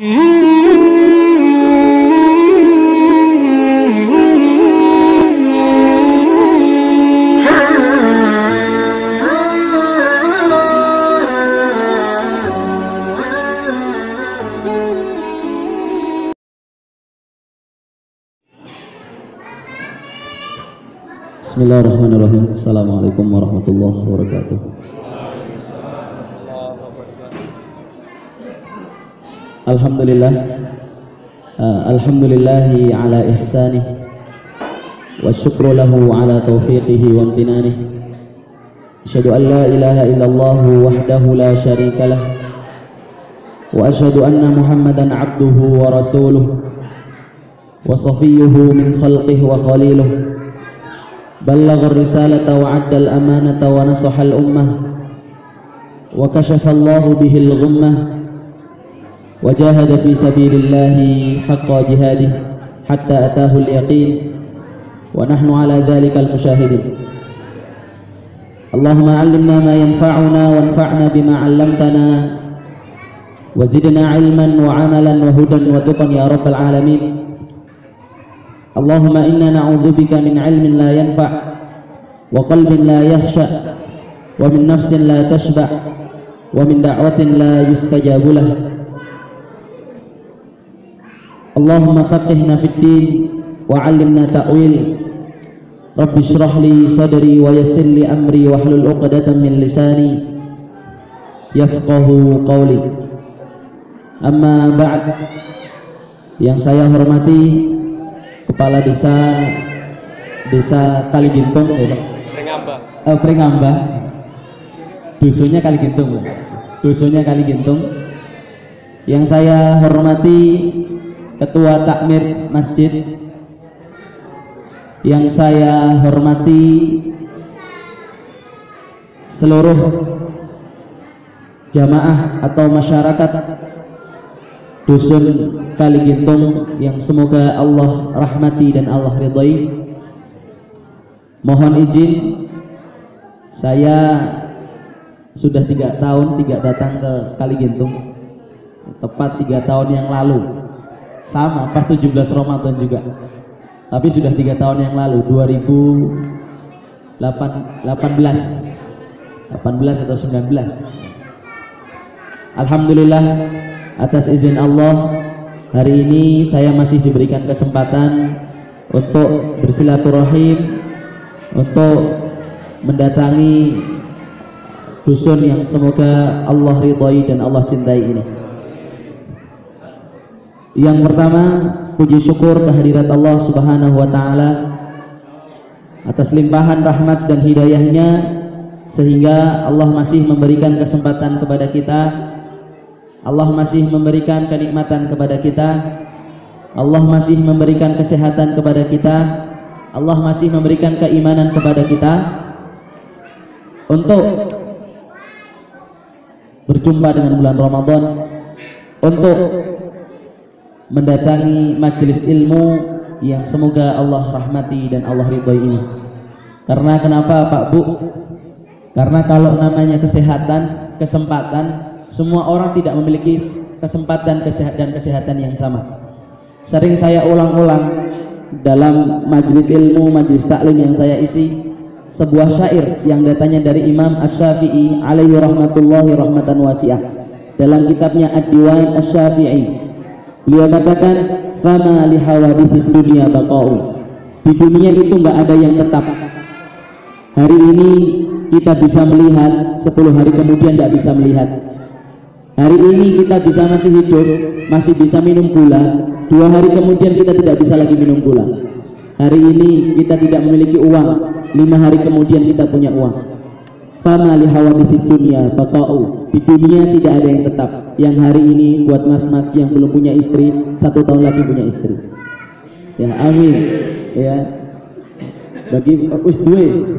Bismillahirrahmanirrahim. Assalamualaikum warahmatullahi wabarakatuh. Alhamdulillah, alhamdulillahi ala ihsanih wa syukru lahu ala taufiqihi wa amtinanih. Asyhadu an la ilaha illallah wahdahu la syarika lah wa asyhadu anna Muhammadan abduhu wa rasuluh wa safiyyuhu min khalqihi wa khaliluh. بلغ الرسالة وعد الأمانة ونصح الأمة وكشف الله به الغمة وجاهد في سبيل الله حق جهاده حتى أتاه اليقين ونحن على ذلك المشاهدين. اللهم علمنا ما ينفعنا وانفعنا بما علمتنا وزدنا علما وعملا وهدى وتقى يا رب العالمين. اللهم إنا نعوذ بك من علم لا ينفع وقلب لا يخشع ومن نفس لا تشبع ومن دعوة لا يستجاب له. اللهم فقهنا في الدين وعلمنا تأويل. رب اشرح لي صدري ويسر لي أمري واحلل عقدة من لساني يفقه قولي. أما بعد, yang saya hormati Kepala Desa Kaligintung, Pringambah, dusunnya Kaligintung. Yang saya hormati Ketua Takmir Masjid, yang saya hormati seluruh jamaah atau masyarakat dusun Kaligintung yang semoga Allah rahmati dan Allah ridhai. Mohon izin, saya sudah 3 tahun tidak datang ke Kaligintung, tepat 3 tahun yang lalu, sama pas 17 Ramadan juga, tapi sudah 3 tahun yang lalu, 2018 atau 19. Alhamdulillah, atas izin Allah, hari ini saya masih diberikan kesempatan untuk bersilaturahim, untuk mendatangi dusun yang semoga Allah ridhai dan Allah cintai ini. Yang pertama, puji syukur kehadirat Allah Subhanahu wa Ta'ala atas limpahan rahmat dan hidayahnya, sehingga Allah masih memberikan kesempatan kepada kita, Allah masih memberikan kenikmatan kepada kita, Allah masih memberikan kesehatan kepada kita, Allah masih memberikan keimanan kepada kita untuk berjumpa dengan bulan Ramadan, untuk mendatangi majelis ilmu yang semoga Allah rahmati dan Allah ridhai ini. Karena kenapa Pak Bu? Karena kalau namanya kesehatan, kesempatan, semua orang tidak memiliki kesempatan dan kesehatan yang sama. Sering saya ulang-ulang dalam majelis ilmu, majelis taklim yang saya isi, sebuah syair yang datanya dari Imam Asy-Syafi'i alaihi rahmatullahi rahmatan wasi'ah dalam kitabnya Ad-Diwan Asy-Syafi'i. Beliau katakan, "Fama li hawadithid dunya baqa'u." Di dunia itu enggak ada yang tetap. Hari ini kita bisa melihat, 10 hari kemudian tidak bisa melihat. Hari ini kita bisa masih hidup, masih bisa minum gula, 2 hari kemudian kita tidak bisa lagi minum gula. Hari ini kita tidak memiliki uang, 5 hari kemudian kita punya uang. Fama li hawadithid dunya baqa'u. Di dunia tidak ada yang tetap. Yang hari ini buat mas-mas yang belum punya istri, 1 tahun lagi punya istri. Ya, amin. Ya. Bagi wis duwe.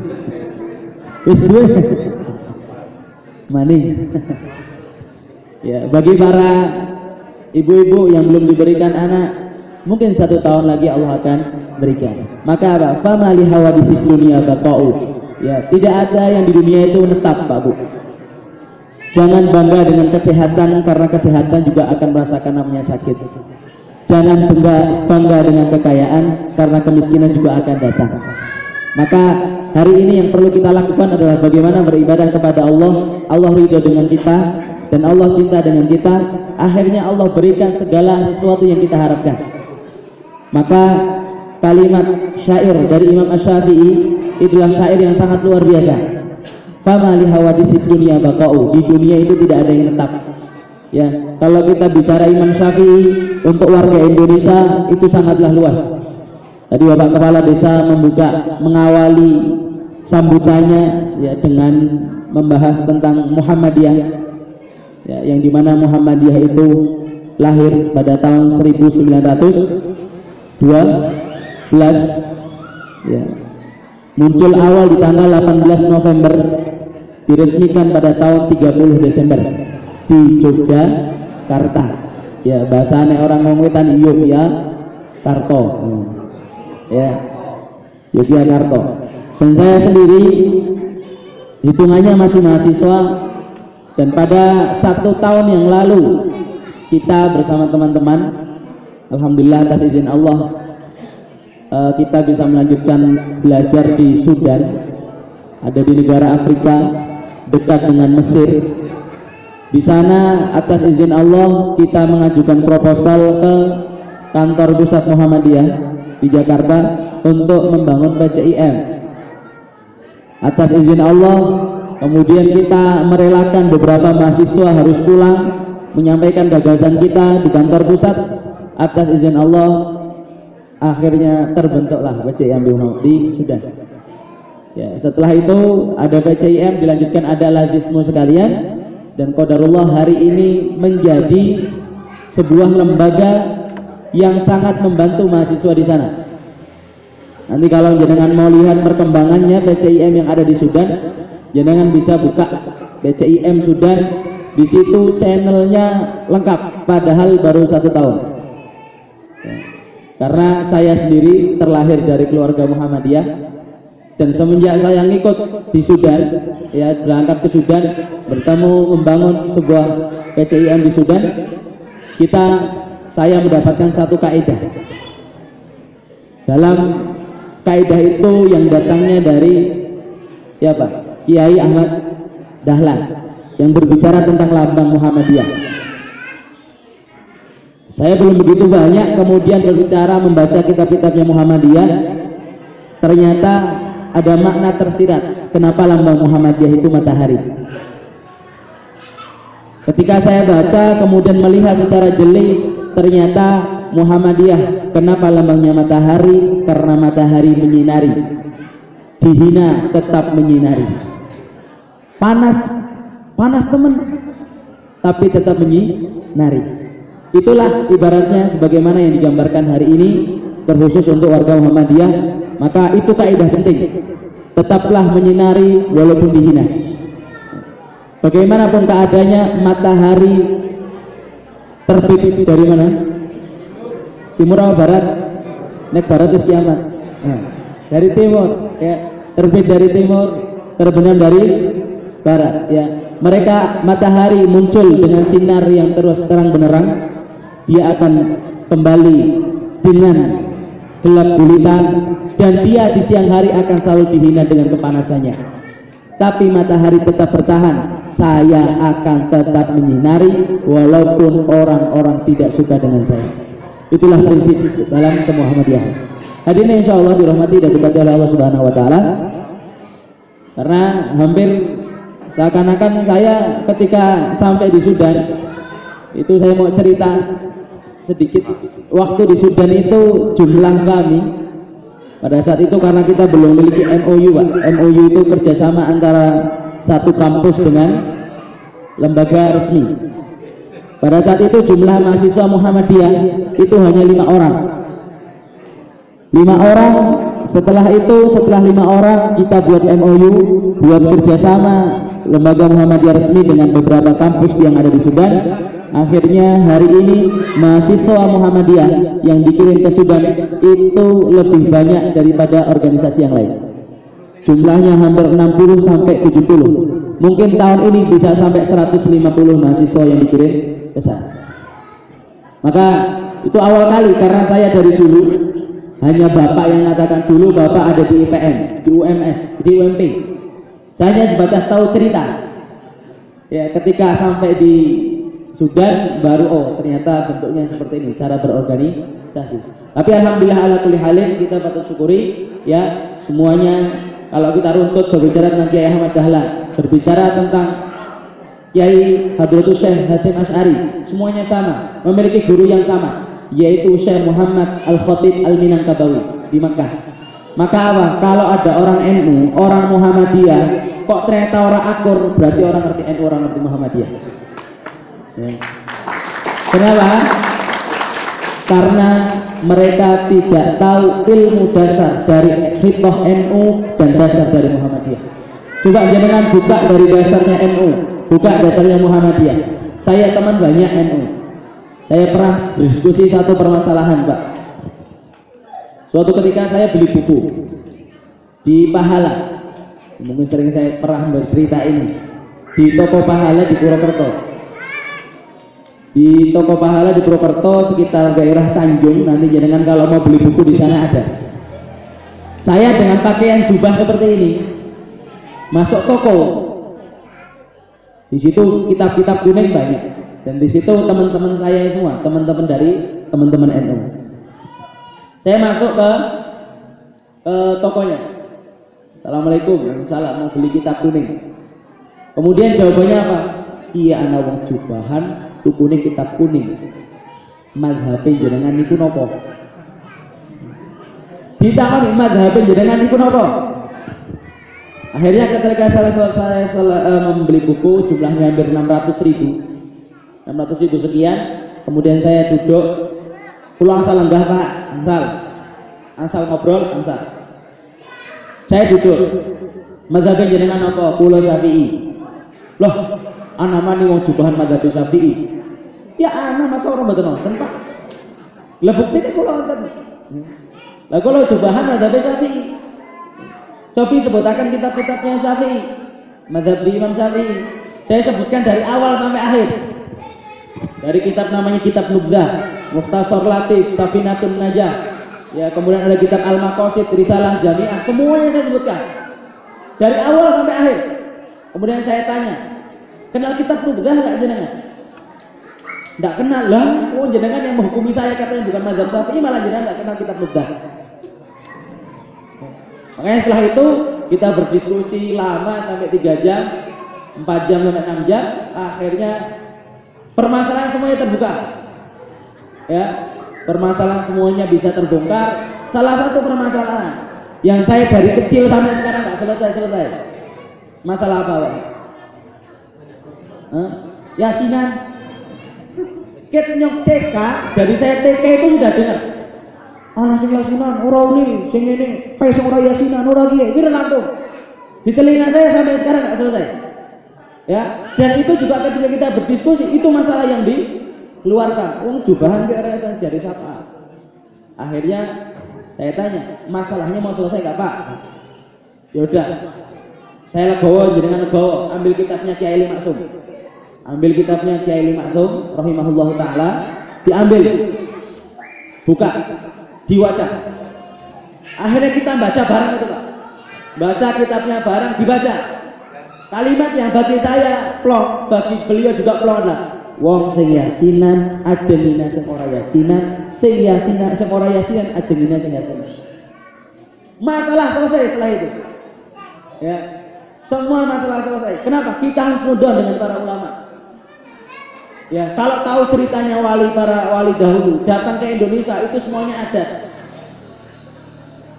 Maning. Ya, bagi para ibu-ibu yang belum diberikan anak, mungkin 1 tahun lagi Allah akan berikan. Maka apa? Fama li hawadithid dunya baqa'u. Ya, tidak ada yang di dunia itu menetap, Pak Bu. Jangan bangga dengan kesehatan, karena kesehatan juga akan merasakan namanya sakit. Jangan bangga dengan kekayaan, karena kemiskinan juga akan datang. Maka hari ini yang perlu kita lakukan adalah bagaimana beribadah kepada Allah. Allah ridho dengan kita dan Allah cinta dengan kita. Akhirnya Allah berikan segala sesuatu yang kita harapkan. Maka kalimat syair dari Imam Asy-Syafi'i itulah syair yang sangat luar biasa. Fama li hawaditsid dunya baqa'u. Di dunia itu tidak ada yang tetap. Ya, kalau kita bicara Imam Syafi'i untuk warga Indonesia itu sangatlah luas. Tadi Bapak Kepala Desa mengawali sambutannya ya dengan membahas tentang Muhammadiyah, ya, yang dimana Muhammadiyah itu lahir pada tahun 1912, ya, muncul awal di tanggal 18 November, diresmikan pada tahun 30 Desember di Yogyakarta. Ya, bahasanya orang ngomongin Yogyakarta. Ya, Yogyakarta. Dan saya sendiri hitungannya masih mahasiswa, dan pada 1 tahun yang lalu kita bersama teman-teman, alhamdulillah atas izin Allah, kita bisa melanjutkan belajar di Sudan, ada di negara Afrika dekat dengan Mesir. Di sana atas izin Allah kita mengajukan proposal ke kantor pusat Muhammadiyah di Jakarta untuk membangun PCIM. Atas izin Allah kemudian kita merelakan beberapa mahasiswa harus pulang menyampaikan gagasan kita di kantor pusat. Atas izin Allah akhirnya terbentuklah PCIM di Sudan. Ya, setelah itu ada PCIM, dilanjutkan ada lazisme sekalian, dan qadarullah hari ini menjadi sebuah lembaga yang sangat membantu mahasiswa di sana. Nanti kalau jenengan mau lihat perkembangannya PCIM yang ada di Sudan, jenengan bisa buka PCIM Sudan. Di situ channelnya lengkap, padahal baru 1 tahun. Ya. Karena saya sendiri terlahir dari keluarga Muhammadiyah, dan semenjak saya ngikut di Sudan, ya, berangkat ke Sudan, bertemu membangun sebuah PCIM di Sudan, saya mendapatkan satu kaidah. Dalam kaidah itu yang datangnya dari ya Pak Kiai Ahmad Dahlan yang berbicara tentang lambang Muhammadiyah. Saya belum begitu banyak kemudian berbicara membaca kitab-kitabnya Muhammadiyah, ternyata ada makna tersirat kenapa lambang Muhammadiyah itu matahari. Ketika saya baca kemudian melihat secara jeli, ternyata Muhammadiyah kenapa lambangnya matahari? Karena matahari menyinari, dihina tetap menyinari, panas teman tapi tetap menyinari. Itulah ibaratnya sebagaimana yang digambarkan hari ini terkhusus untuk warga Muhammadiyah. Maka itu kaidah penting, tetaplah menyinari walaupun dihina. Bagaimanapun keadaannya, matahari terbit dari mana? Timur atau barat? Nek barat itu kiamat. Nah, dari timur, ya, terbit dari timur, terbenam dari barat. Ya, mereka matahari muncul dengan sinar yang terus terang benderang, dia akan kembali dengan gelap gulita, dan dia di siang hari akan selalu dihina dengan kepanasannya. Tapi matahari tetap bertahan, saya akan tetap menyinari walaupun orang-orang tidak suka dengan saya. Itulah prinsip dalam kemuhammadiyahan. Hadirin insya Allah dirahmati dan diberkati oleh Allah Subhanahu Wa Taala. Karena hampir seakan-akan saya ketika sampai di Sudan itu, saya mau cerita sedikit. Waktu di Sudan itu jumlah kami pada saat itu, karena kita belum memiliki MOU Pak. MOU itu kerjasama antara satu kampus dengan lembaga resmi. Pada saat itu jumlah mahasiswa Muhammadiyah itu hanya 5 orang. 5 orang. Setelah 5 orang kita buat MOU, buat kerjasama lembaga Muhammadiyah resmi dengan beberapa kampus yang ada di Sudan. Akhirnya hari ini mahasiswa Muhammadiyah yang dikirim ke Sudan itu lebih banyak daripada organisasi yang lain. Jumlahnya hampir 60 sampai 70. Mungkin tahun ini bisa sampai 150 mahasiswa yang dikirim ke sana. Maka itu awal kali, karena saya dari dulu hanya bapak yang mengatakan, dulu bapak ada di IPM, di UMS, di UMP. Saya hanya sebatas tahu cerita. Ya, ketika sampai di Sudan baru ternyata bentuknya seperti ini cara berorganisasi. Tapi alhamdulillah ala kulli halin kita patut syukuri ya, semuanya kalau kita runtut berbicara tentang Kiai Ahmad Dahlan, berbicara tentang Kiai Hadratus Syekh Hasyim Asy'ari, semuanya sama, memiliki guru yang sama, yaitu Syekh Muhammad Al-Khatib Al-Minangkabawi di Makkah. Maka apa? Kalau ada orang NU, orang Muhammadiyah, kok ternyata orang akur, berarti orang ngerti NU, orang ngerti Muhammadiyah. Ya. Kenapa? Karena mereka tidak tahu ilmu dasar dari hikmah NU dan dasar dari Muhammadiyah. Coba jangan buka dari dasarnya NU, buka dasarnya Muhammadiyah. Saya teman banyak NU. Saya pernah diskusi satu permasalahan, Pak. Suatu ketika saya beli buku di Pahala, mungkin sering saya pernah bercerita ini, di toko Pahala di Purwokerto. Di toko Pahala di Purwokerto sekitar daerah Tanjung, nanti jangan kalau mau beli buku di sana ada. Saya dengan pakaian jubah seperti ini masuk toko. Di situ kitab-kitab kuning banyak, dan di situ teman-teman saya semua, teman-teman dari teman-teman NU. Saya masuk ke tokonya. Assalamualaikum, waalaikumsalam, mau beli kitab kuning. Kemudian jawabannya apa? Iya, ana wong jubahan, tukune kitab kuning. Mazhabe jenengan niku napa? Ditakoni mazhabe jenengan niku napa? Akhirnya ketika saya membeli buku, jumlahnya hampir 600.000 sekian. Kemudian saya duduk, pulang asal enggak Pak, asal ngobrol, asal. Saya duduk, mazhab jenengan apa? Kula Syafi'i. Loh, ana mani wong jubahan mazhab Syafi'i. Ya ana masa orang mboten nonton Pak. Lah buktine kula nonton. Lah kula jubahan mazhab Syafi'i. Cobi sebutakan kitab-kitabnya Syafi'i, mazhab Imam Syafi'i. Saya sebutkan dari awal sampai akhir. Dari kitab namanya Kitab Nubdah, Mukhtasar Latif, Safinatun Najah, ya, kemudian ada kitab Al-Maqasid, Risalah Jami'ah, semuanya saya sebutkan dari awal sampai akhir. Kemudian saya tanya, kenal kitab Nubdah enggak jenengan? Enggak kenal. Lah, oh jenengan yang menghukumi saya katanya bukan mazhab Syafi'i, malah jenengan enggak kenal kitab Nubdah. Makanya setelah itu kita berdiskusi lama sampai 3 jam, 4 jam sampai 6 jam, akhirnya permasalahan semuanya terbuka. Ya, permasalahan semuanya bisa terbongkar. Salah satu permasalahan yang saya dari kecil sampai sekarang nggak selesai. Masalah apa, Pak? Yasinan. Ket nyok CK, dari saya TK itu sudah dengar. Ana sing yasinan, ora uni, sing ngene, pe sing ora yasinan, ora kiye, iki langsung. Di telinga saya sampai sekarang nggak selesai. Ya, dan itu juga ketika kita berdiskusi, itu masalah yang dikeluarkan. Jubahan BRS jadi siapa? Akhirnya saya tanya, masalahnya mau selesai nggak Pak? Yaudah, saya legowo, jenengan legowo, ambil kitabnya Kiai Ali Maksum. Ambil kitabnya Kiai Ali Maksum, rahimahullahu taala, diambil, buka, dibaca. Akhirnya kita baca bareng itu Pak. Baca kitabnya bareng, dibaca. Kalimat yang bagi saya plong, bagi beliau juga plong lah. Wong sing yasinan, ajemina sing ora yasinan, sing yasinan sing ora yasinan, ajemina sing yasinan. Masalah selesai setelah itu. Ya, semua masalah selesai. Kenapa? Kita harus nudon dengan para ulama. Ya, kalau tahu ceritanya para wali dahulu datang ke Indonesia, itu semuanya ada.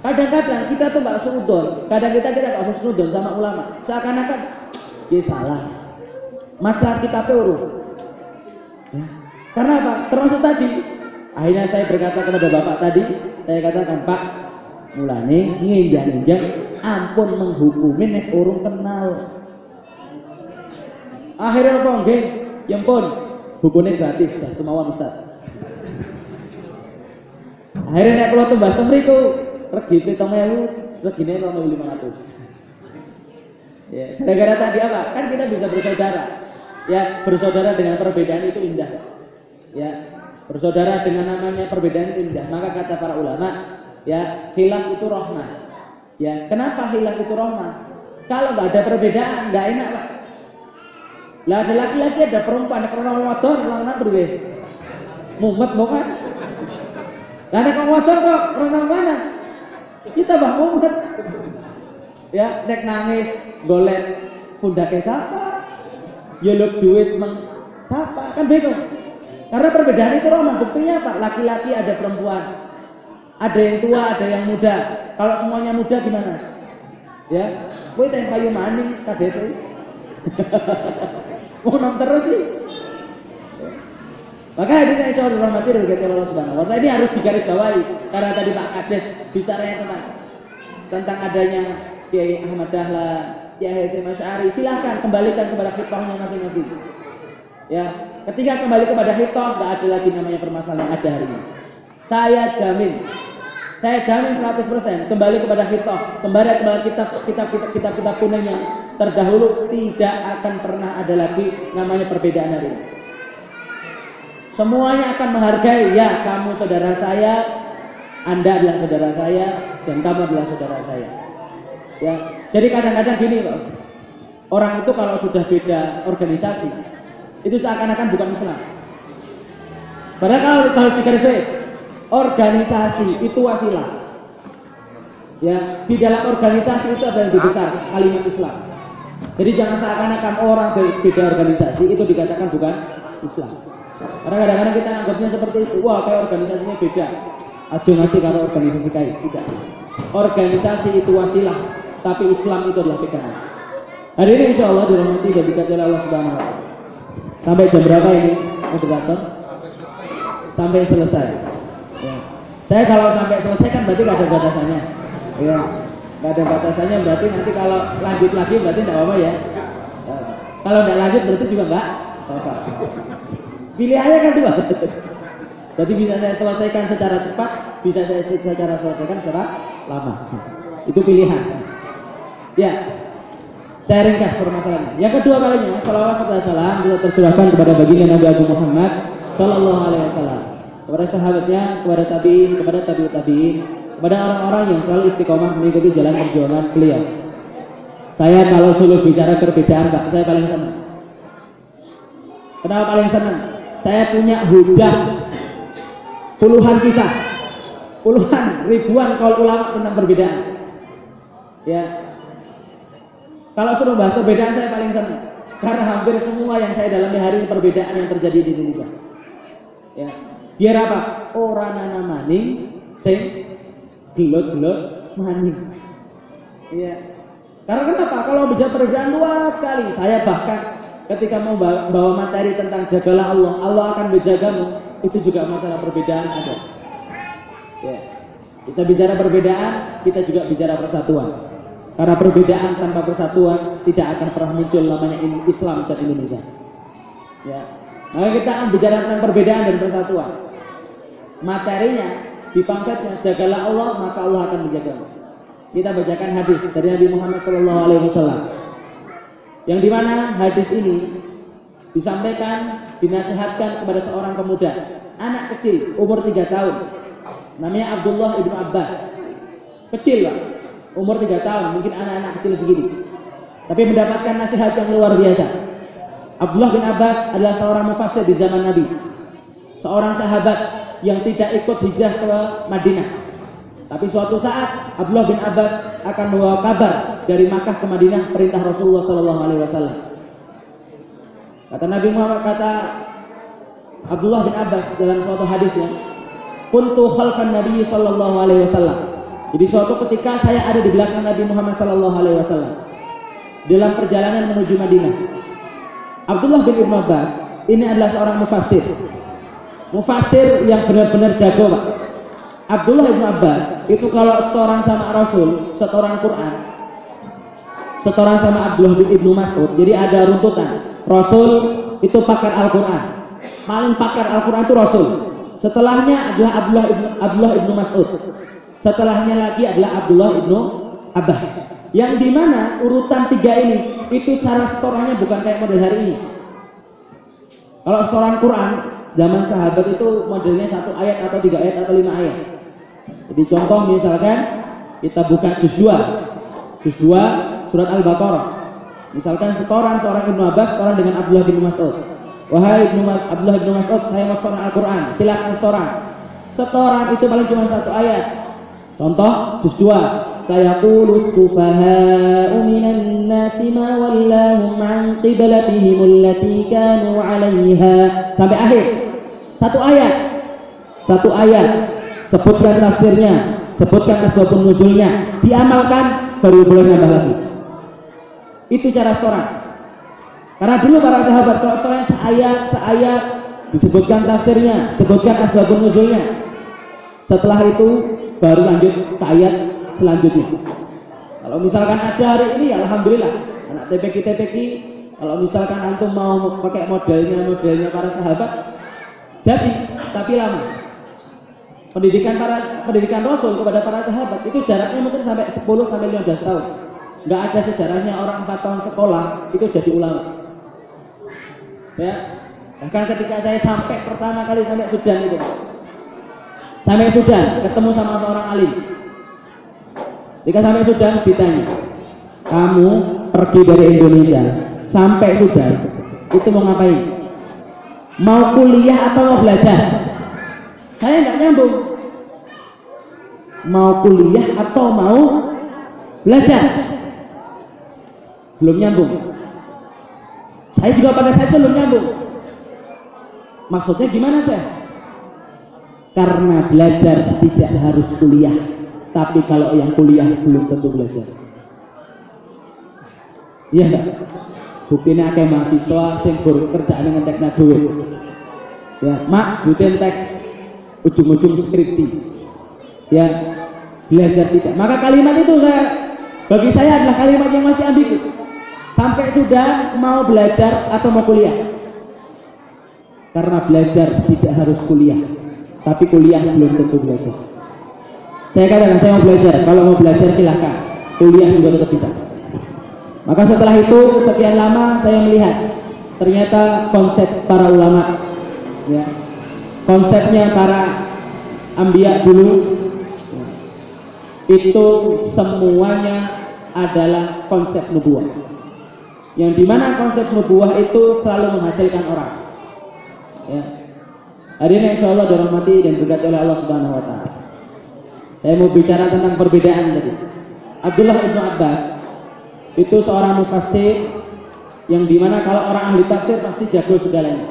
Kadang-kadang kita tuh nggak sudon, kadang kita nggak sudon sama ulama. Seakan-akan dia salah. Masalah kita urus. Ya. Karena apa? Termasuk tadi. Akhirnya saya berkata kepada bapak tadi, saya katakan Pak, mulane nginjak-nginjak, ampun menghukumi nek urung kenal. Akhirnya apa nggih? Ya ampun, hukumnya gratis, dah kemauan Ustaz. Akhirnya nek kula tumbas temriku, regine 7.000, regine 2.500. Ya, gara-gara tadi apa? Kan kita bisa bersaudara. Ya, bersaudara dengan perbedaan itu indah. Ya, bersaudara dengan namanya perbedaan itu indah. Maka kata para ulama, ya, khilaf itu rahmah. Ya, kenapa khilaf itu rahmah? Kalau nggak ada perbedaan, nggak enak lah. Lah ada laki-laki, ada perempuan, ada orang wadon, orang berbeda. Mumet kan? Lah ada kong wadon kok orang mana? Kita bah mumet. Ya, nek nangis, golek pundake siapa? Yolok duit meng siapa? Kan bingung. Karena perbedaan itu rahmah. Buktinya apa? Laki-laki ada perempuan, ada yang tua, ada yang muda. Kalau semuanya muda gimana? Ya, kowe teh payu maning kades. Mau nom terus sih. Maka hadisnya insya Allah rahmati dari Allah Subhanahu wa Ta'ala ini harus digarisbawahi karena tadi Pak Kades bicaranya tentang adanya Kiai Ahmad Dahlan, Kiai Hasyim Asy'ari. Silahkan kembalikan kepada hitohnya masing-masing. Ya, ketika kembali kepada hitoh, nggak ada lagi namanya permasalahan ada hari ini. Saya jamin 100% kembali kepada hitoh, kembali kepada kitab kuning yang terdahulu, tidak akan pernah ada lagi namanya perbedaan hari ini. Semuanya akan menghargai, ya kamu saudara saya, Anda adalah saudara saya, dan kamu adalah saudara saya. Ya, jadi kadang-kadang gini Pak, orang itu kalau sudah beda organisasi, itu seakan-akan bukan Islam. Padahal kalau digarisbawahi, organisasi itu wasilah. Ya, di dalam organisasi itu ada yang lebih besar, kalimat Islam. Jadi jangan seakan-akan orang beda organisasi itu dikatakan bukan Islam. Karena kadang-kadang kita anggapnya seperti itu, wah kayak organisasinya beda, aja ngasih kalau organisasi kayak tidak. Organisasi itu wasilah, tapi Islam itu adalah pegangan. Hari ini insya Allah dirahmati dan diberkati oleh Allah Subhanahu wa Ta'ala. Sampai jam berapa ini moderator? Sampai selesai. Ya. Saya kalau sampai selesai kan berarti nggak ada batasannya. Ya, nggak ada batasannya berarti nanti kalau lanjut lagi berarti tidak apa-apa ya. Kalau tidak lanjut berarti juga nggak apa-apa. Pilihannya kan dua. Jadi bisa saya selesaikan secara cepat, bisa saya selesaikan secara lama. Itu pilihan. Ya, saya ringkas permasalahannya. Yang kedua kalinya, salawat serta salam kita tercurahkan kepada baginda Nabi Agung Muhammad Sallallahu Alaihi Wasallam, kepada sahabatnya, kepada tabiin, kepada tabiut tabiin, kepada orang-orang yang selalu istiqomah mengikuti jalan perjuangan beliau. Saya kalau suruh bicara perbedaan, Pak, saya paling senang. Kenapa paling senang? Saya punya hujah puluhan kisah, puluhan, ribuan kaul ulama tentang perbedaan. Ya, kalau suruh bahas perbedaan saya paling senang, karena hampir semua yang saya dalami hari ini perbedaan yang terjadi di Indonesia. Ya, biar apa? Orang nana maning, sing gelot-gelot maning. Ya, karena kenapa? Kalau bicara perbedaan luas sekali, saya bahkan ketika mau bawa materi tentang jagalah Allah, Allah akan menjagamu, itu juga masalah perbedaan ada. Ya, kita bicara perbedaan, kita juga bicara persatuan. Karena perbedaan tanpa persatuan tidak akan pernah muncul namanya Islam dan Indonesia. Ya, maka kita akan bicara tentang perbedaan dan persatuan. Materinya di pamfletnya jagalah Allah, maka Allah akan menjagamu. Kita bacakan hadis dari Nabi Muhammad SAW, yang dimana hadis ini disampaikan, dinasihatkan kepada seorang pemuda, anak kecil umur 3 tahun, namanya Abdullah ibnu Abbas. Kecil Pak, umur 3 tahun, mungkin anak-anak kecil segini, tapi mendapatkan nasihat yang luar biasa. Abdullah bin Abbas adalah seorang mufassir di zaman Nabi, seorang sahabat yang tidak ikut hijrah ke Madinah. Tapi suatu saat Abdullah bin Abbas akan membawa kabar dari Makkah ke Madinah, perintah Rasulullah SAW. Kata Nabi Muhammad, kata Abdullah bin Abbas dalam suatu hadisnya, kuntu khalfan Nabi SAW. Jadi suatu ketika saya ada di belakang Nabi Muhammad SAW dalam perjalanan menuju Madinah. Abdullah bin Abbas ini adalah seorang mufassir yang benar-benar jago Pak. Abdullah bin Abbas itu kalau setoran sama Rasul, setoran Quran, setoran sama Abdullah bin Ibnu Mas'ud. Jadi ada runtutan. Rasul itu pakar Al-Quran, paling pakar Al-Quran itu Rasul. Setelahnya adalah Abdullah ibnu Mas'ud. Setelahnya lagi adalah Abdullah ibnu Abbas. Yang dimana urutan 3 ini itu cara setorannya bukan kayak model hari ini. Kalau setoran Quran zaman sahabat itu modelnya 1 ayat atau 3 ayat atau 5 ayat. Jadi contoh misalkan kita buka juz 2 surat Al-Baqarah. Misalkan setoran seorang Ibnu Abbas setoran dengan Abdullah bin Mas'ud. Wahai Abdullah bin Mas'ud, saya mau setoran Al-Quran, silakan setoran. Setoran itu paling cuma 1 ayat. Contoh juz 2. Sayaqulu sufaha'u minan nasi ma wallahum an qiblatihim allati kanu 'alaiha sampai akhir. 1 ayat. 1 ayat. Sebutkan tafsirnya, sebutkan asbabun nuzulnya, diamalkan baru boleh nambah lagi. Itu cara setoran. Karena dulu para sahabat kalau setoran seayat disebutkan tafsirnya, sebutkan asbabun nuzulnya. Setelah itu baru lanjut ke ayat selanjutnya. Kalau misalkan ada hari ini, alhamdulillah. Anak TPQ kalau misalkan antum mau pakai modelnya para sahabat, jadi tapi lama. Pendidikan Rasul kepada para sahabat itu jaraknya mungkin sampai 10 sampai 15 tahun. Nggak ada sejarahnya orang 4 tahun sekolah itu jadi ulama. Ya, bahkan ketika saya sampai pertama kali sampai Sudan itu, sampai Sudan ketemu sama seorang alim. Ketika sampai Sudan ditanya, kamu pergi dari Indonesia sampai Sudan itu mau ngapain? Mau kuliah atau mau belajar? Saya nggak nyambung. Mau kuliah atau mau belajar? Belum nyambung. Saya juga pada saat itu belum nyambung. Maksudnya gimana Syekh? Karena belajar tidak harus kuliah, tapi kalau yang kuliah belum tentu belajar. Iya enggak? Buktinya akeh mahasiswa sing kerjaan ngentekna duit. Ya, mak duit entek ujung-ujung skripsi. Ya, belajar tidak. Maka kalimat itu bagi saya adalah kalimat yang masih ambigu. Sampai sudah mau belajar atau mau kuliah. Karena belajar tidak harus kuliah, tapi kuliah belum tentu belajar. Saya katakan saya mau belajar, kalau mau belajar silahkan, kuliah juga tetap bisa. Maka setelah itu sekian lama saya melihat ternyata konsep para ulama, ya, konsepnya para anbiya dulu itu semuanya adalah konsep nubuah, yang dimana konsep nubuah itu selalu menghasilkan orang. Ya. Hari ini insya Allah dirahmati dan berkati oleh Allah Subhanahu Wa Taala. Saya mau bicara tentang perbedaan tadi. Abdullah ibnu Abbas itu seorang mufassir yang dimana kalau orang ahli tafsir pasti jago segalanya.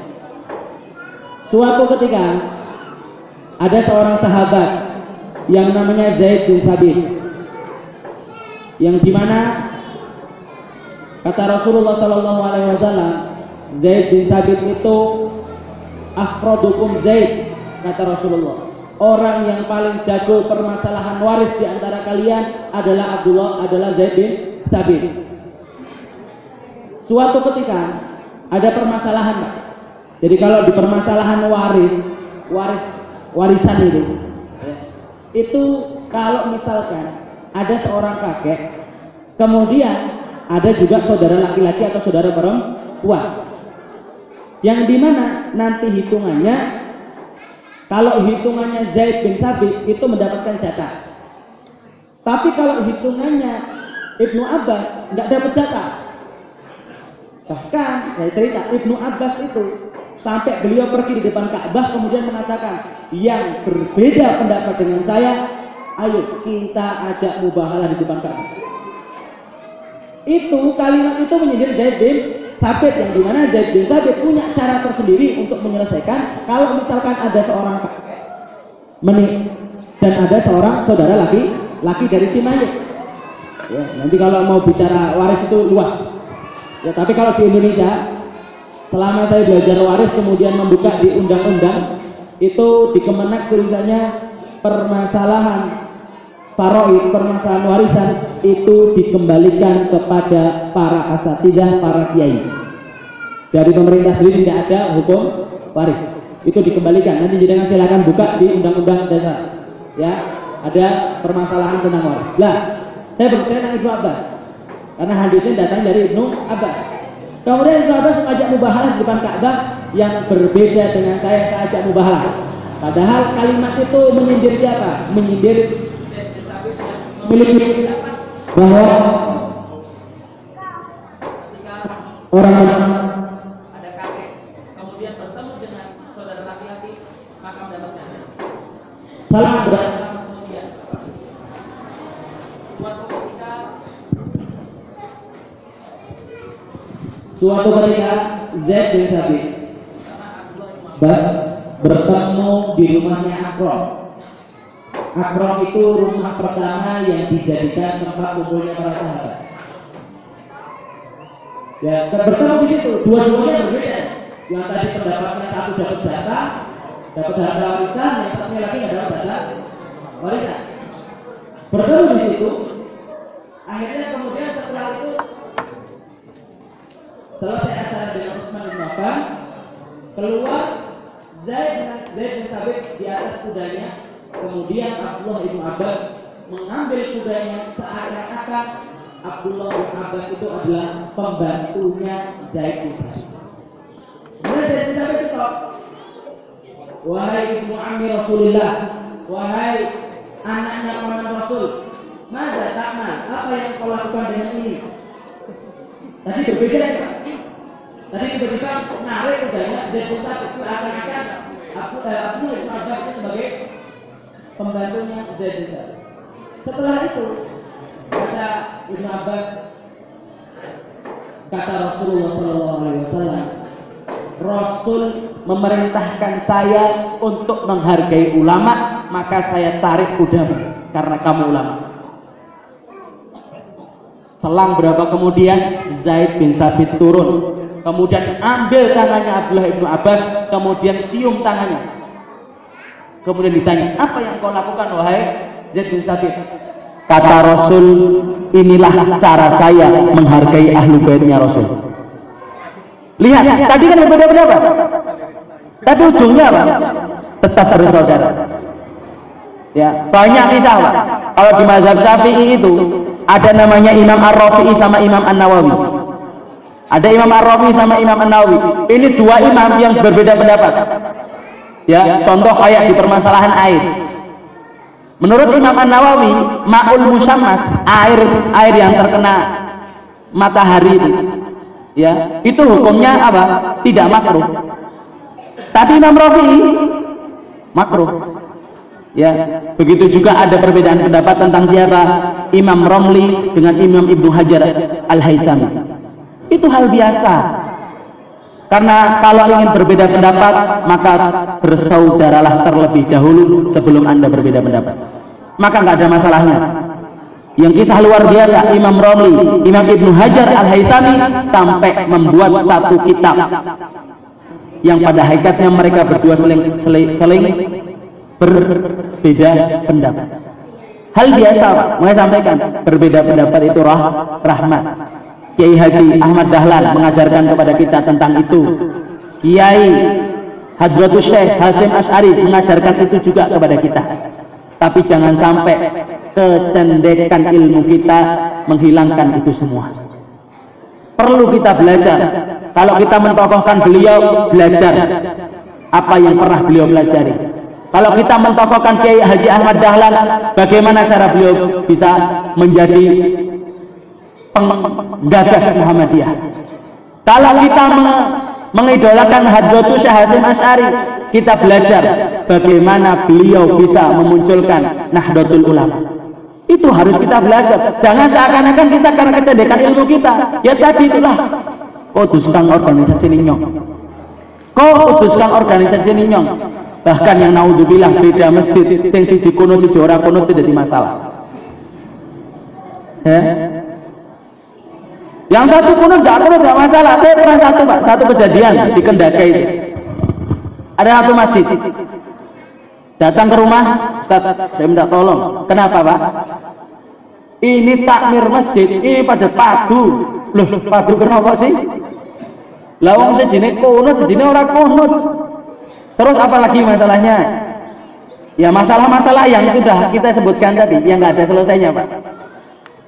Suatu ketika ada seorang sahabat yang namanya Zaid bin Thabit, yang dimana kata Rasulullah SAW, Zaid bin Thabit itu afrodukum Zaid, kata Rasulullah, orang yang paling jago permasalahan waris di antara kalian adalah Zaid bin Thabit. Suatu ketika ada permasalahan, Pak. Jadi kalau di permasalahan warisan itu kalau misalkan ada seorang kakek, kemudian ada juga saudara laki-laki atau saudara perempuan, yang dimana nanti hitungannya, kalau hitungannya Zaid bin Thabit itu mendapatkan jatah, tapi kalau hitungannya Ibnu Abbas nggak dapat jatah. Bahkan saya cerita Ibnu Abbas itu sampai beliau pergi di depan Ka'bah kemudian mengatakan, yang berbeda pendapat dengan saya, ayo kita ajak mubahalah di depan Ka'bah. Itu kalimat itu menyindir Zaid bin Thabit, yang dimana Zaid bin Thabit punya cara tersendiri untuk menyelesaikan kalau misalkan ada seorang kakek dan ada seorang saudara laki dari si mayit. Ya, nanti kalau mau bicara waris itu luas. Ya, tapi kalau di Indonesia, selama saya belajar waris kemudian membuka di undang-undang, itu di Kemenak tulisannya permasalahan faraid, permasalahan warisan itu dikembalikan kepada para asatidzah, para kiai. Dari pemerintah sendiri tidak ada hukum waris, itu dikembalikan. Nanti jangan silakan buka di undang-undang dasar. Ya, ada permasalahan tentang waris. Lah, saya berbicara tentang Ibnu Abbas. karena hadisnya datang dari Ibnu Abbas. Kemudian Ibnu Abbas mengajak mubahalah di depan Ka'bah, yang berbeda dengan saya ajak mubahalah. Padahal kalimat itu menyindir siapa? Menyindir memiliki bahwa orang ada kakek kemudian bertemu dengan saudara laki-laki maka mendapatkan salam berat. Kemudian suatu ketika Zaid bin Thabit bertemu di rumahnya Akram. Akram itu rumah pertama yang dijadikan tempat kumpulnya para sahabat. Ya, bertemu di situ. Dua-duanya berbeda. Yang tadi pendapatnya satu dapat jatah, dapat harta warisan, yang satunya lagi nggak dapat jatah warisan. Bertemu di situ. Akhirnya kemudian setelah itu selesai acara dengan Utsman bin Affan, keluar Zaid bin Thabit di atas kudanya. Kemudian Abdullah bin Abbas mengambil kudanya, seakan-akan Abdullah bin Abbas itu adalah pembantunya Zaid bin Thabit. Kemudian Zaid bin Thabit itu, wahai ibnu ammi Rasulullah, wahai anaknya paman Rasul, mada ta'mal, apa yang kau lakukan dengan ini? Tadi berbeda ya. Tadi tiba-tiba narik kudanya Zaid bin Thabit, seakan-akan Abdullah bin Abbas itu sebagai pembantunya Zaid bin Thabit. Setelah itu kata Ibnu Abbas, kata Rasulullah SAW, Rasul memerintahkan saya untuk menghargai ulama, maka saya tarik kudamu karena kamu ulama. Selang berapa kemudian Zaid bin Thabit turun, kemudian ambil tangannya Abdullah bin Abbas, kemudian cium tangannya. Kemudian ditanya, apa yang kau lakukan wahai Zaid bin Thabit? Kata Rasul, inilah cara saya menghargai ahlu baitnya Rasul. Lihat, tadi kan berbeda-beda Pak. Tapi ujungnya apa? Tetap bersaudara. Ya, banyak kisah Pak. Kalau di mazhab Syafi'i itu ada namanya Imam Ar-Rafi'i sama Imam An-Nawawi. Ada Imam Ar-Rafi'i sama Imam An-Nawawi. Ini dua imam yang berbeda pendapat. Ya, contoh kayak di permasalahan air. Menurut Imam An-Nawawi, ma'ul musammas, air yang terkena matahari itu, ya, itu hukumnya apa? Tidak makruh. Tapi Imam Rafi'i makruh. Ya, begitu juga ada perbedaan pendapat tentang siapa Imam Romli dengan Imam Ibnu Hajar Al-Haytami. Itu hal biasa. Karena kalau ingin berbeda pendapat, maka bersaudaralah terlebih dahulu sebelum Anda berbeda pendapat. Maka nggak ada masalahnya. Yang kisah luar biasa, Imam Romli, Imam Ibnu Hajar Al-Haytami sampai membuat satu kitab yang pada hakikatnya mereka berdua saling berbeda pendapat. Hal biasa, saya sampaikan, berbeda pendapat itu rahmat. Kiai Haji Ahmad Dahlan mengajarkan kepada kita tentang itu. Kiai Hadratus Syekh Hasyim Asy'ari mengajarkan itu juga kepada kita. Tapi jangan sampai kecendekan ilmu kita menghilangkan itu semua. Perlu kita belajar. Kalau kita mentokohkan beliau, belajar apa yang pernah beliau pelajari. Kalau kita mentokohkan Kiai Haji Ahmad Dahlan, bagaimana cara beliau bisa menjadi penggagas Muhammadiyah. Kalau kita mengidolakan Hadratus Syekh Hasyim Asy'ari, kita belajar bagaimana beliau bisa memunculkan Nahdlatul Ulama. Itu harus kita belajar. Jangan seakan-akan kita karena kecendekan ilmu kita, ya tadi itulah kok uduskan organisasi ninyong, kok uduskan organisasi ninyong. Bahkan yang naudzubillah beda masjid, sing siji kono siji ora kono tidak jadi masalah. Yang satu kuno tidak masalah. Saya pernah satu kejadian di Kendaka itu. Ada satu masjid. Datang ke rumah, Ustaz, saya minta tolong. Kenapa Pak? Ini takmir masjid, ini pada padu. Loh, padu kenapa sih? Lah wong sejine kono, sejine ora kono. Terus apa lagi masalahnya? Ya masalah-masalah yang sudah kita sebutkan tadi, yang nggak ada selesainya Pak.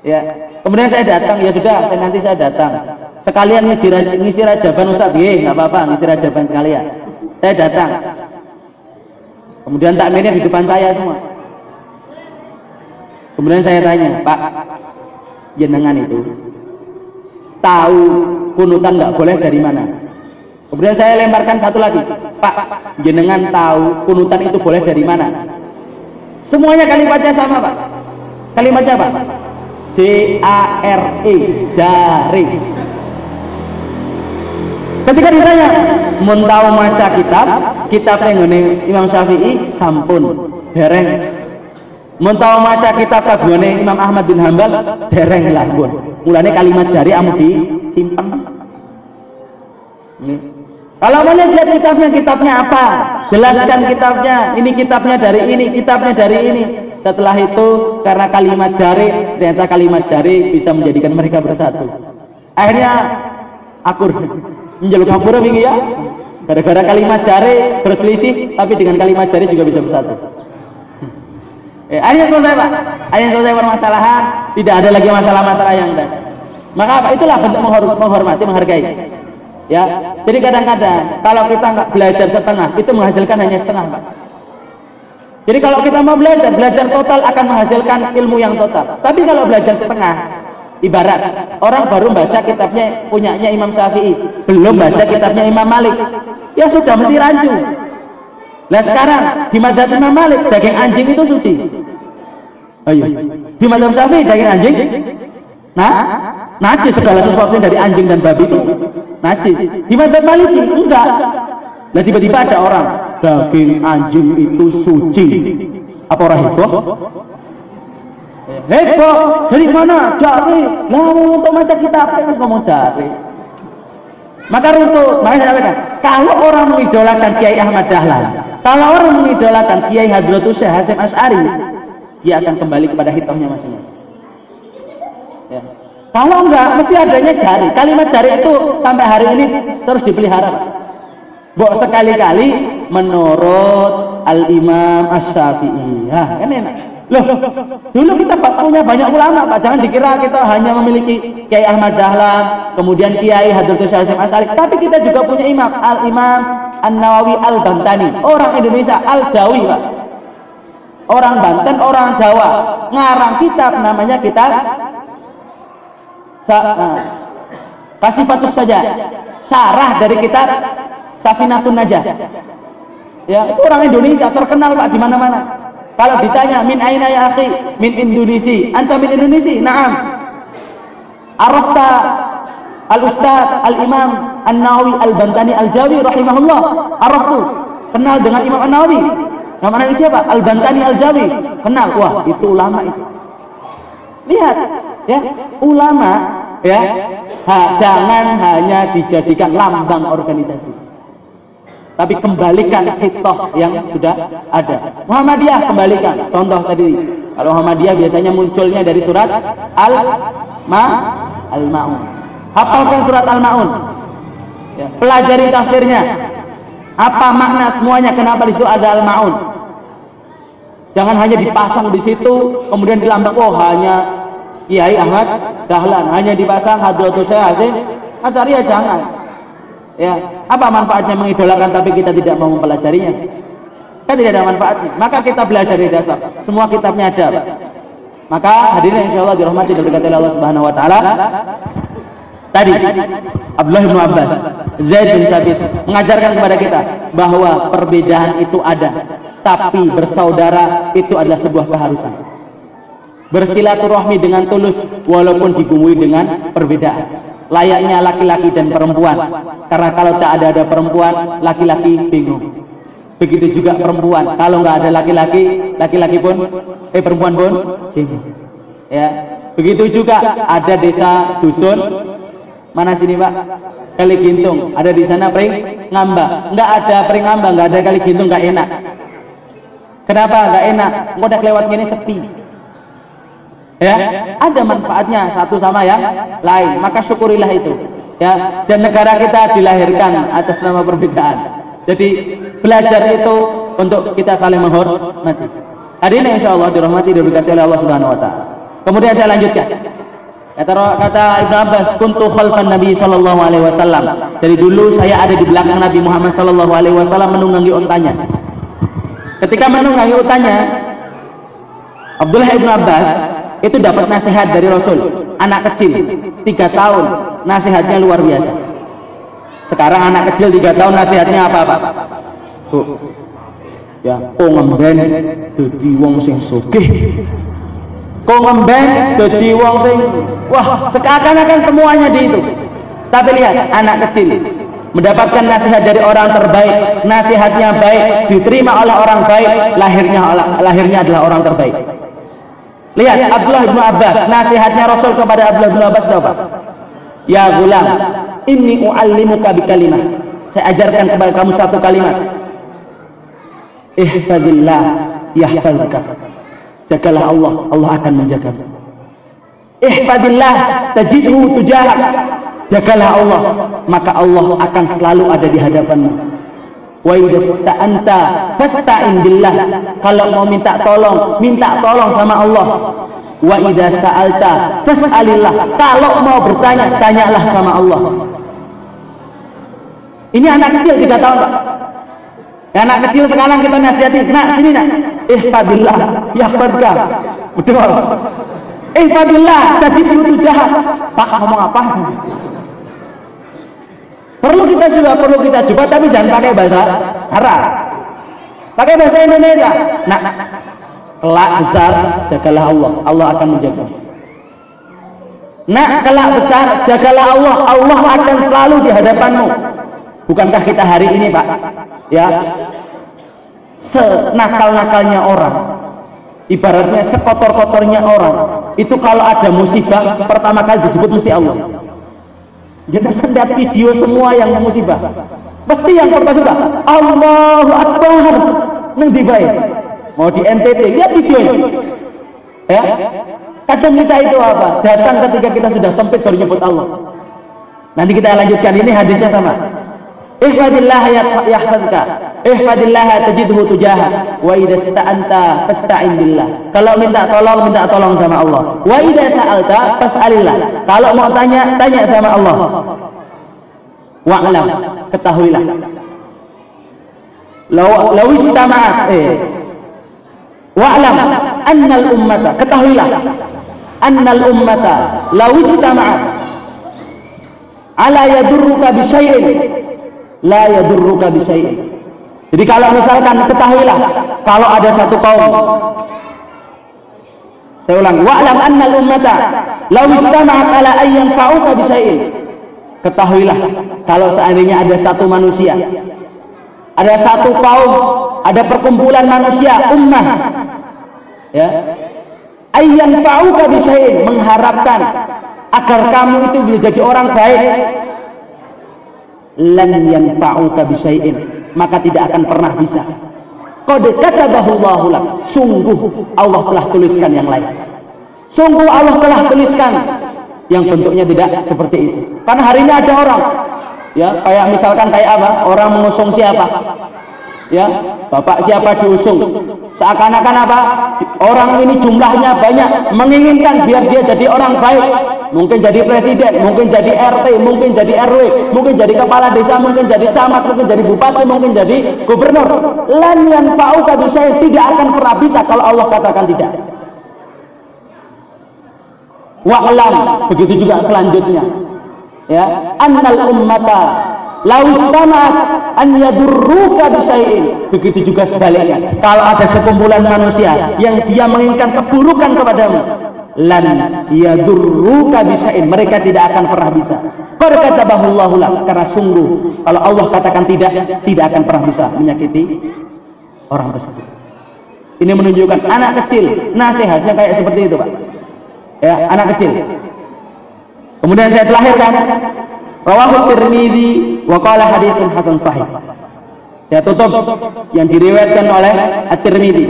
Ya, kemudian saya datang, ya sudah, nanti saya datang. Sekalian ngisi rajaban Ustaz, nggak apa-apa, ngisi rajaban sekalian. Saya datang. Kemudian takmirnya di depan saya semua. Kemudian saya tanya, Pak, jenengan itu tahu kunutan nggak boleh dari mana? Kemudian saya lemparkan satu lagi, Pak, jenengan tahu kunutan itu boleh dari mana? Semuanya kalimatnya sama, Pak. Kalimatnya apa? Jare, jari. Ketika ditanya, mun tahu maca kitab ngene Imam Syafi'i sampun dereng. Mun tahu maca kitab kagungane Imam Ahmad bin Hambal dereng lampun. Mulane kalimat jari amu disimpen. Kalau mau lihat kitabnya apa? Jelaskan kitabnya. Ini kitabnya dari ini, kitabnya dari ini. Setelah itu karena kalimat jari, ternyata kalimat jari bisa menjadikan mereka bersatu. Akhirnya akur. Menjaluk hampura wingi ya, gara-gara kalimat jari berselisih, tapi dengan kalimat jari juga bisa bersatu. Akhirnya selesai, Pak. Akhirnya selesai permasalahan, tidak ada lagi masalah-masalah yang ada. Maka apa? Itulah bentuk menghormati, menghargai. Ya, jadi kadang-kadang kalau kita nggak belajar setengah, itu menghasilkan hanya setengah, Pak. Jadi kalau kita mau belajar total akan menghasilkan ilmu yang total. Tapi kalau belajar setengah, ibarat orang baru baca kitabnya punyanya Imam Syafi'i, belum baca kitabnya Imam Malik, ya sudah mesti rancu. Nah sekarang di mazhab Imam Malik daging anjing itu suci. Ayo, di mazhab Syafi'i daging anjing, najis, segala sesuatu dari anjing dan babi itu najis. Di mazhab Maliki enggak. Nah tiba-tiba ada orang daging anjing itu suci. Apa orang heboh? Heboh, dari mana? Jari. Lah untuk baca kitab harus ngomong jari. Maka runtut. Makanya saya katakan, kalau orang mengidolakan Kiai Ahmad Dahlan, kalau orang mengidolakan Kiai Hadratus Syekh Hasyim Asy'ari, dia akan kembali kepada hitamnya masing-masing. Ya. Kalau enggak, mesti adanya jari. Kalimat jari itu sampai hari ini terus dipelihara. Bok sekali-kali menurut Al-Imam Asy-Syafi'i. Nah, kan enak. Loh, dulu kita punya banyak ulama, Pak. Jangan dikira kita hanya memiliki Kiai Ahmad Dahlan, kemudian Kiai Hadratus Syekh Hasyim Asy'ari, tapi kita juga punya imam, Al-Imam An-Nawawi Al-Bantani, orang Indonesia, Al-Jawi, Pak. Orang Banten, orang Jawa. Ngarang kitab namanya kitab Kasifatus Saja. Syarah dari kitab Safinatun Najah. Ya, itu orang Indonesia terkenal, Pak, di mana-mana. Kalau ditanya min aina ya akhi, min Indonesia. Anta min Indonesia? Naam. Arafta al-Ustaz al-Imam An-Nawawi Al-Bantani Al-Jawi rahimahullah. Araftu. Kenal dengan Imam An-Nawawi. Namanya siapa? Al-Bantani Al-Jawi. Kenal. Wah, itu ulama itu. Lihat, ya, ulama, ya, jangan hanya dijadikan lambang organisasi. Tapi kembalikan hitoh yang sudah ada. Muhammadiyah kembalikan. Contoh tadi, kalau Muhammadiyah biasanya munculnya dari surat Al-Ma'un. Hafalkan surat Al-Ma'un. Ya, pelajari tafsirnya. Apa makna semuanya? Kenapa di situ ada Al-Ma'un? Jangan hanya dipasang di situ, kemudian dilambang, oh hanya Kiai Ahmad Dahlan, hanya dipasang Hadratus Syekh Hasyim Asy'ari, ya jangan. Ya, apa manfaatnya mengidolakan tapi kita tidak mau mempelajarinya? Kan tidak ada manfaatnya. Maka kita belajar dari dasar. Semua kitabnya ada, Pak. Maka hadirin insyaallah dirahmati dan diberkati Allah Subhanahu wa taala. Tadi Abdullah bin Abbas, Zaid bin Thabit mengajarkan kepada kita bahwa perbedaan itu ada, tapi bersaudara itu adalah sebuah keharusan. Bersilaturahmi dengan tulus walaupun digumui dengan perbedaan. Layaknya laki-laki dan perempuan, karena kalau tak ada perempuan, laki-laki bingung. Begitu juga perempuan, kalau nggak ada laki-laki, laki-laki pun perempuan pun bingung. Ya, begitu juga ada desa dusun mana sini, Pak? Kali Gintung, ada di sana Pring Ngamba, nggak ada Pring Ngamba, nggak ada Kali Gintung, nggak enak. Kenapa nggak enak? Udah kelewat gini sepi. Ya, ada manfaatnya satu sama yang lain, maka syukurilah itu. Ya, dan negara kita dilahirkan atas nama perbedaan. Jadi belajar itu untuk kita saling menghormati. Hadirin insyaallah dirahmati dan diberkati oleh Allah Subhanahu wa taala. Kemudian saya lanjutkan. Kata Ibnu Abbas, kuntu khalfan Nabi sallallahu alaihi wasallam. Dari dulu saya ada di belakang Nabi Muhammad sallallahu alaihi wasallam menunggangi untanya. Ketika menunggangi untanya, Abdullah Ibnu Abbas itu dapat nasihat dari Rasul. Anak kecil 3 tahun, nasihatnya luar biasa. Sekarang anak kecil 3 tahun nasihatnya apa, Pak? Ya, ngemben dadi wong sing sugih. Ngemben dadi wong sing wah, seakan-akan semuanya di itu. Tapi lihat, anak kecil mendapatkan nasihat dari orang terbaik, nasihatnya baik, diterima oleh orang baik, lahirnya adalah orang terbaik. Lihat Abdullah bin Abbas, nasihatnya Rasul kepada Abdullah bin Abbas apa? Ya gulam, inni u'allimuka bi kalimah. Saya ajarkan kepada kamu satu kalimat. Ihfazillah yahfazka. Jagalah Allah, Allah akan menjagamu. Ihfazillah tajidhu tujahak. Jagalah Allah, maka Allah akan selalu ada di hadapanmu. Wa idza sta'anta fasta'in billah. Kalau mau minta tolong sama Allah. Wa idza sa'alta fas'alillah. Kalau mau bertanya, tanyalah sama Allah. Ini anak kecil 3 tahun, Pak. Anak kecil sekarang kita nasihati, nak sini nak. Ihfadillah yahfadka. Betul. Ihfadillah tajidhu tujahak. Pak ngomong apa? Perlu kita coba, tapi jangan pakai bahasa Arab. Pakai bahasa Indonesia. Nah, kelak besar jagalah Allah, Allah akan menjaga. Nah, kelak besar jagalah Allah, Allah akan selalu di hadapanmu. Bukankah kita hari ini, Pak? Ya, senakal-nakalnya orang, ibaratnya sekotor-kotornya orang, itu kalau ada musibah pertama kali disebut mesti Allah. Kita kan lihat video semua yang musibah, pasti yang pertama Allahu Akbar. Neng dibaik mau di NTT, lihat videonya. Ya, kadang kita itu apa? Datang ketika kita sudah sempit baru nyebut Allah. Nanti kita lanjutkan, ini hadisnya sama. Ihfadillah yahfazka. Ihfadillah tajidhu tujahak. Wa idza sta'anta fasta'in billah. Kalau minta tolong sama Allah. Wa idza sa'alta fas'alillah. Kalau mau tanya sama Allah. Wa'lam, ketahuilah. Law istama'at wa'lam annal ummata, ketahuilah. Annal ummata law istama'at ala yadurruka bi syai'in la yadurruka bi syai'in. Jadi kalau misalkan ketahuilah, kalau ada satu kaum, saya ulang, wa'lam annal ummata law istama'at ala an yanfa'uka bi syai'in. Ketahuilah, kalau seandainya ada satu manusia, ada satu kaum, ada perkumpulan manusia, ummah, ya, an yanfa'uka bi syai'in, mengharapkan agar kamu itu bisa jadi orang baik, lan yanfa'uka bi syai'in, maka tidak akan pernah bisa. Qad katabahu Allahu lak, sungguh Allah telah tuliskan yang lain. Sungguh Allah telah tuliskan yang bentuknya tidak seperti itu. Karena hari ini ada orang, ya, kayak misalkan kayak apa? Orang mengusung siapa? Ya, bapak siapa diusung? Seakan-akan apa? Orang ini jumlahnya banyak, menginginkan biar dia jadi orang baik. Mungkin jadi presiden, mungkin jadi RT, mungkin jadi RW, mungkin jadi kepala desa, mungkin jadi camat, mungkin jadi bupati, mungkin jadi gubernur. Lan yanfa'uka bi syai'in, tidak akan pernah bisa kalau Allah katakan tidak. Wa'lam, begitu juga selanjutnya. Ya, annal ummata law istama'at an yadurruka bi syai'in. Begitu juga sebaliknya. Kalau ada sekumpulan manusia yang dia menginginkan keburukan kepadamu, lan yadurruka bi syai'in, mereka tidak akan pernah bisa. Qad katabahu Allahu lak, karena sungguh kalau Allah katakan tidak akan pernah bisa menyakiti orang tersebut. Ini menunjukkan anak kecil nasihatnya kayak seperti itu, Pak. Ya, anak kecil. Kemudian saya lahirkan rawahu Tirmidzi wa qala haditsun hasan sahih. Saya tutup yang diriwayatkan oleh At-Tirmidzi.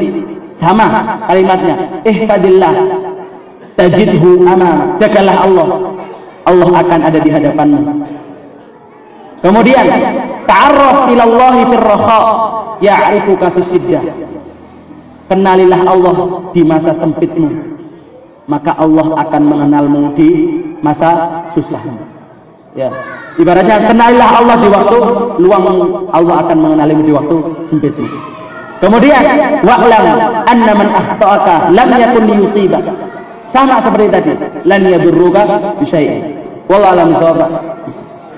Sama kalimatnya, ihfadillah tajidhu amama, jagalah Allah, Allah akan ada di hadapanmu. Kemudian ta'arraf ila Allah fir raha ya'rifuka fis siddah. Kenalilah Allah di masa sempitmu, maka Allah akan mengenalmu di masa susahmu. Ya, ibaratnya kenalilah Allah di waktu luangmu, Allah akan mengenalimu di waktu sempitmu. Kemudian wa'lam anna man akhta'aka lam yakun liyusibak. Sama seperti tadi, lan yadurruka bi syai'in. Wallahu a'lam bishawab.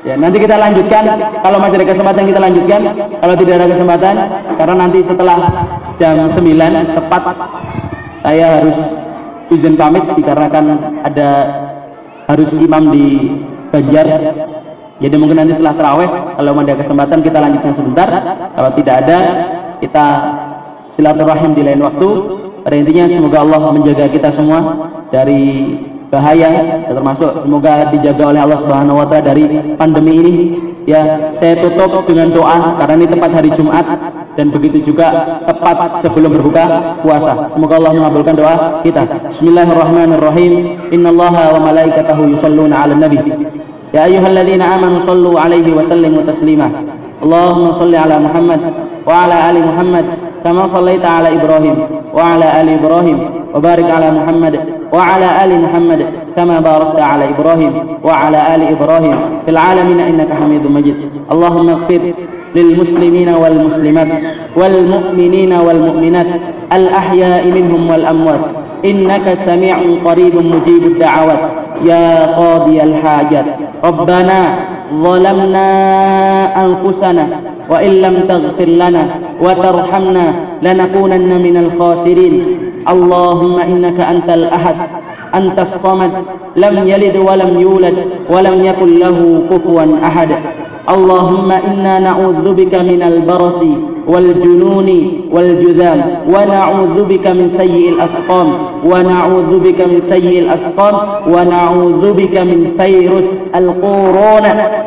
Ya, nanti kita lanjutkan. Kalau masih ada kesempatan kita lanjutkan. Kalau tidak ada kesempatan, karena nanti setelah jam 9 tepat saya harus izin pamit dikarenakan ada harus imam di Banjar. Jadi mungkin nanti setelah tarawih kalau ada kesempatan kita lanjutkan sebentar. Kalau tidak ada, kita silaturahim di lain waktu. Pada intinya semoga Allah menjaga kita semua dari bahaya, termasuk semoga dijaga oleh Allah Subhanahu wa taala dari pandemi ini. Ya, saya tutup dengan doa karena ini tepat hari Jumat dan begitu juga tepat sebelum berbuka puasa. Semoga Allah mengabulkan doa kita. Bismillahirrahmanirrahim. Innallaha wa malaikatahu yusholluna 'alan nabi. Ya ayyuhalladzina amanu shallu 'alaihi wa sallimu taslima. Allahumma shalli 'ala Muhammad wa 'ala ali Muhammad kama shallaita 'ala Ibrahim wa 'ala ali Ibrahim wa barik 'ala Muhammad wa 'ala ali Muhammad kama barakta 'ala Ibrahim wa 'ala ali Ibrahim fil 'alamin innaka Hamidum Majid. Allahumma ighfir lil muslimina wal muslimat wal mu'minina wal mu'minat al ahya'i minhum wal amwat innaka sami'un qaribun mujibud da'awat ya qadiyal hajat. Rabbana ظلمنا أنفسنا وإن لم تغفر لنا وترحمنا لنكونن من الخاسرين. اللهم إنك أنت الأحد أنت الصمد لم يلد ولم يولد ولم يكن له كفوا أحد. اللهم إنا نعوذ بك من البرص والجنون والجذام ونعوذ بك من سيء الأسقام ونعوذ بك من سيء الأسقام ونعوذ بك من فيروس القورون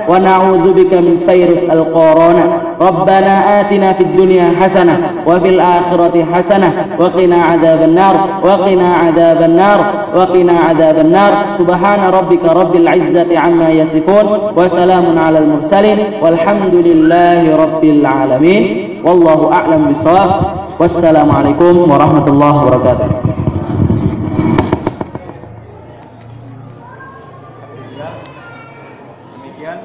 ونعوذ بك من فيروس القورون. ربنا آتنا في الدنيا حسنة وفي الآخرة حسنة وقنا عذاب النار وقنا عذاب النار وقنا عذاب النار. سبحان ربك رب العزة عما يصفون وسلام على المرسلين والحمد لله رب العالمين. والله أعلم بالصواب. والسلام عليكم ورحمة الله وبركاته. Demikian.